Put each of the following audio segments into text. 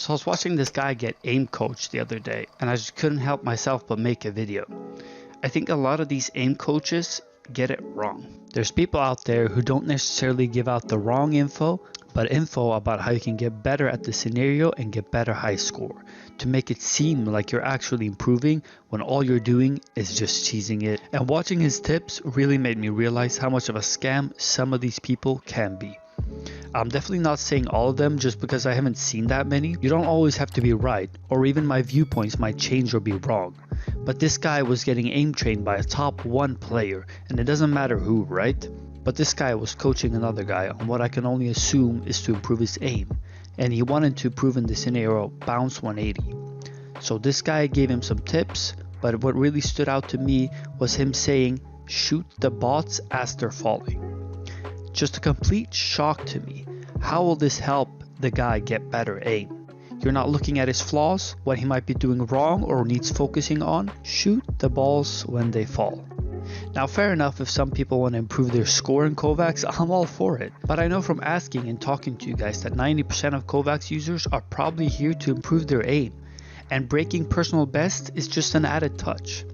So I was watching this guy get aim coached the other day, and I just couldn't help myself but make a video. I think a lot of these aim coaches get it wrong. There's people out there who don't necessarily give out the wrong info, but info about how you can get better at the scenario and get better high score, to make it seem like you're actually improving when all you're doing is just cheesing it. And watching his tips really made me realize how much of a scam some of these people can be. I'm definitely not saying all of them just because I haven't seen that many. You don't always have to be right, or even my viewpoints might change or be wrong. But this guy was getting aim trained by a top 1 player, and it doesn't matter who, right? But this guy was coaching another guy on what I can only assume is to improve his aim, and he wanted to improve in the scenario bounce 180. So this guy gave him some tips, but what really stood out to me was him saying, shoot the bots as they're falling. Just a complete shock to me. How will this help the guy get better aim? You're not looking at his flaws, what he might be doing wrong or needs focusing on. Shoot the balls when they fall. Now fair enough, if some people want to improve their score in kovaaks, I'm all for it. But I know from asking and talking to you guys that 90% of kovaaks users are probably here to improve their aim. And breaking personal best is just an added touch.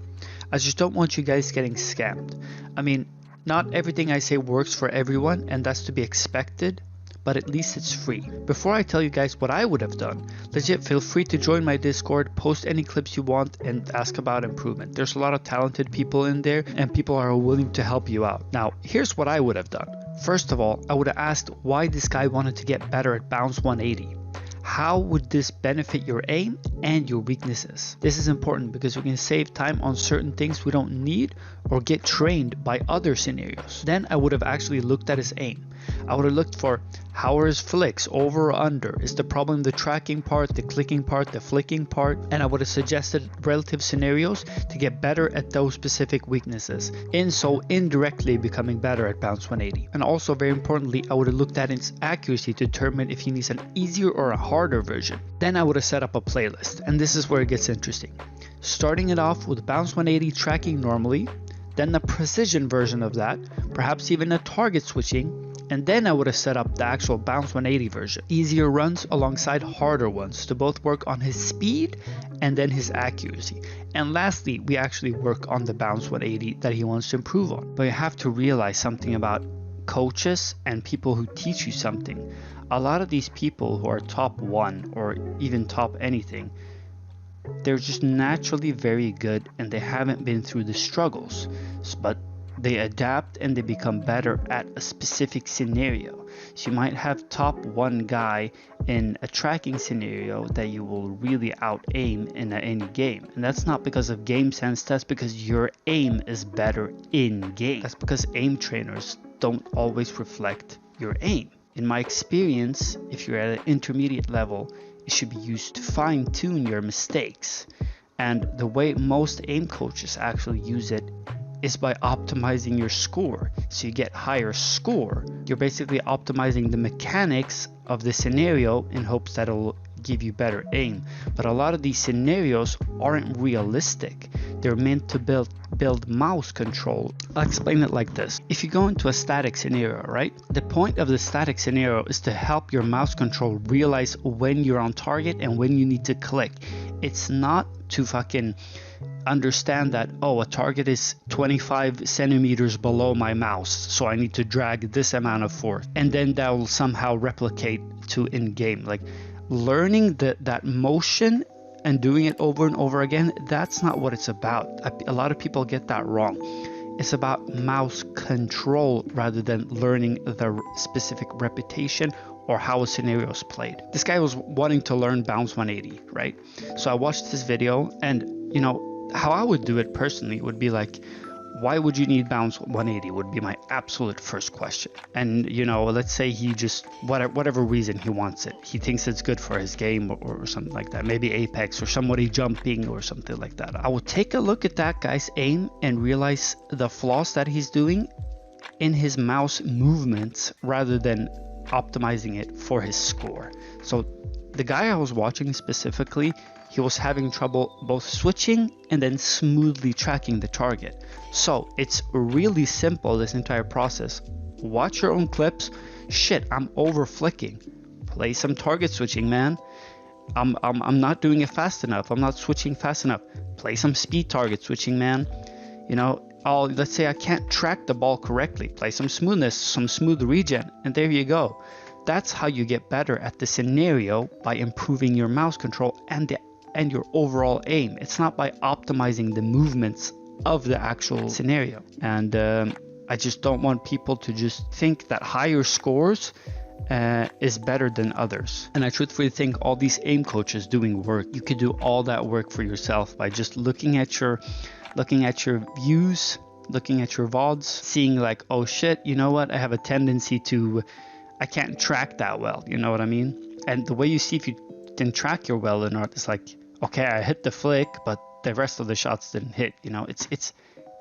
I just don't want you guys getting scammed. I mean, not everything I say works for everyone, and that's to be expected, but at least it's free. Before I tell you guys what I would have done, legit feel free to join my Discord, post any clips you want, and ask about improvement. There's a lot of talented people in there, and people are willing to help you out. Now, here's what I would have done. First of all, I would have asked why this guy wanted to get better at bounce 180. How would this benefit your aim and your weaknesses? This is important because we can save time on certain things we don't need or get trained by other scenarios. Then I would have actually looked at his aim. I would have looked for how are his flicks, over or under? Is the problem the tracking part, the clicking part, the flicking part? And I would have suggested relative scenarios to get better at those specific weaknesses, and so indirectly becoming better at bounce 180. And also very importantly, I would have looked at its accuracy to determine if he needs an easier or a harder version. Then I would have set up a playlist, and this is where it gets interesting. Starting it off with bounce 180 tracking normally, then the precision version of that, perhaps even a target switching, and then I would have set up the actual bounce 180 version. Easier runs alongside harder ones to both work on his speed and then his accuracy. And lastly, we actually work on the bounce 180 that he wants to improve on. But you have to realize something about coaches and people who teach you something. A lot of these people who are top 1 or even top anything, they're just naturally very good and they haven't been through the struggles. But they adapt and they become better at a specific scenario. So you might have top 1 guy in a tracking scenario that you will really out aim in any game, and that's not because of game sense, that's because your aim is better in game. That's because aim trainers don't always reflect your aim. In my experience, if you're at an intermediate level, it should be used to fine-tune your mistakes, and the way most aim coaches actually use it is by optimizing your score. So you get higher score. You're basically optimizing the mechanics of the scenario in hopes that it'll give you better aim. But a lot of these scenarios aren't realistic. They're meant to build mouse control. I'll explain it like this. If you go into a static scenario, right? The point of the static scenario is to help your mouse control realize when you're on target and when you need to click. It's not to fucking understand that, oh, a target is 25 centimeters below my mouse, so I need to drag this amount of force, and then that will somehow replicate to in-game. Like, learning that motion and doing it over and over again, that's not what it's about. A lot of people get that wrong. It's about mouse control rather than learning the specific repetition or how a scenario is played. This guy was wanting to learn bounce 180, right? So I watched this video, and you know, how I would do it personally would be like, why would you need bounce 180 would be my absolute first question. And you know, let's say he just, whatever reason he wants it, he thinks it's good for his game or something like that, maybe Apex or somebody jumping or something like that. I would take a look at that guy's aim and realize the flaws that he's doing in his mouse movements rather than optimizing it for his score. So the guy I was watching specifically, he was having trouble both switching and then smoothly tracking the target. So it's really simple, this entire process. Watch your own clips. Shit, I'm over flicking. Play some target switching, man. I'm not doing it fast enough. I'm not switching fast enough. Play some speed target switching, man. You know, let's say I can't track the ball correctly. Play some smoothness, some smooth regen, and there you go. That's how you get better at the scenario, by improving your mouse control and your overall aim. It's not by optimizing the movements of the actual scenario. And I just don't want people to just think that higher scores is better than others. And I truthfully think all these aim coaches doing work, you could do all that work for yourself by just looking at your views, looking at your VODs, seeing like, oh shit, you know what, I have a tendency to, I can't track that well, you know what I mean? And the way you see if you didn't track your well or not, it's like, okay, I hit the flick, but the rest of the shots didn't hit, you know.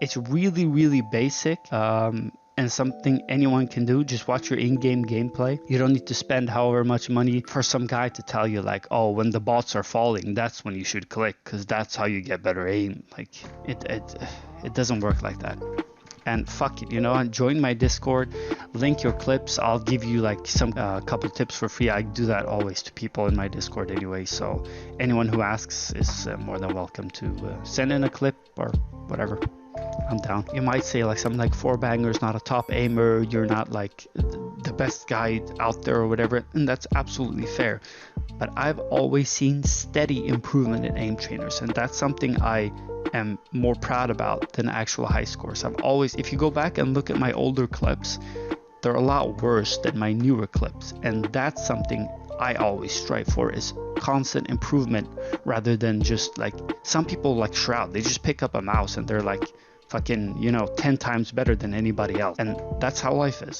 It's really, really basic, and something anyone can do. Just watch your in-game gameplay. You don't need to spend however much money for some guy to tell you like, oh, when the bots are falling, that's when you should click, because that's how you get better aim. Like it doesn't work like that. And fuck it, you know, join my Discord, link your clips. I'll give you like some couple tips for free. I do that always to people in my Discord anyway, so anyone who asks is more than welcome to send in a clip or whatever. I'm down. You might say like something like 4banger's not a top aimer, you're not like the best guy out there or whatever, and that's absolutely fair. But I've always seen steady improvement in aim trainers, and that's something I am more proud about than actual high scores. I've always, if you go back and look at my older clips, they're a lot worse than my newer clips, and that's something I always strive for, is constant improvement, rather than just like some people like Shroud, they just pick up a mouse and they're like fucking, you know, 10 times better than anybody else, and that's how life is.